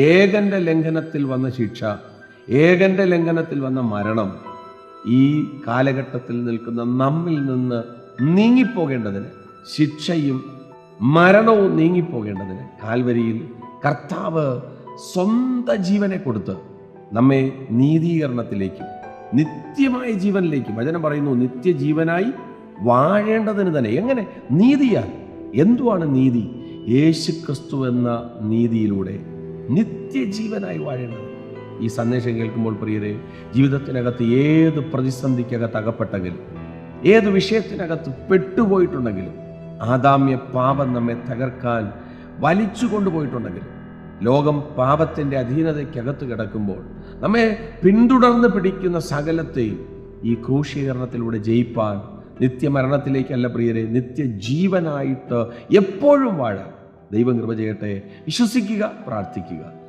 ഏകന്റെ ലംഘനത്തിൽ വന്ന ശിക്ഷ, ഏകന്റെ ലംഘനത്തിൽ വന്ന മരണം ഈ കാലഘട്ടത്തിൽ നിൽക്കുന്ന നമ്മിൽ നിന്ന് നീങ്ങിപ്പോകേണ്ടതിന്, ശിക്ഷയും മരണവും നീങ്ങിപ്പോകേണ്ടതിന് കാൽവരിയിൽ കർത്താവ് സ്വന്തം ജീവനെ കൊടുത്ത് നമ്മെ നീതീകരണത്തിലേക്കും നിത്യമായ ജീവനിലേക്കും, വചനം പറയുന്നു, നിത്യജീവനായി വാഴേണ്ടതിന് തന്നെ. എങ്ങനെ? നീതിയാൽ. എന്തുവാണ് നീതി? യേശുക്രിസ്തു എന്ന നീതിയിലൂടെ നിത്യജീവനായി വാഴേണ്ടത്. ഈ സന്ദേശം കേൾക്കുമ്പോൾ പ്രിയരെ, ജീവിതത്തിനകത്ത് ഏത് പ്രതിസന്ധിക്കകത്ത് അകപ്പെട്ടെങ്കിലും, ഏത് വിഷയത്തിനകത്ത് പെട്ടുപോയിട്ടുണ്ടെങ്കിലും, ആദാമ്യ പാപം നമ്മെ തകർക്കാൻ വലിച്ചു കൊണ്ടുപോയിട്ടുണ്ടെങ്കിലും, ലോകം പാപത്തിൻ്റെ അധീനതയ്ക്കകത്ത് കിടക്കുമ്പോൾ നമ്മെ പിന്തുടർന്ന് പിടിക്കുന്ന സകലത്തെയും ഈ ക്രൂശീകരണത്തിലൂടെ ജയിപ്പാൻ, നിത്യമരണത്തിലേക്കല്ല പ്രിയരെ, നിത്യജീവനായിട്ട് എപ്പോഴും വാഴാൻ ദൈവം കൃപ ചെയ്യട്ടെ. വിശ്വസിക്കുക, പ്രാർത്ഥിക്കുക.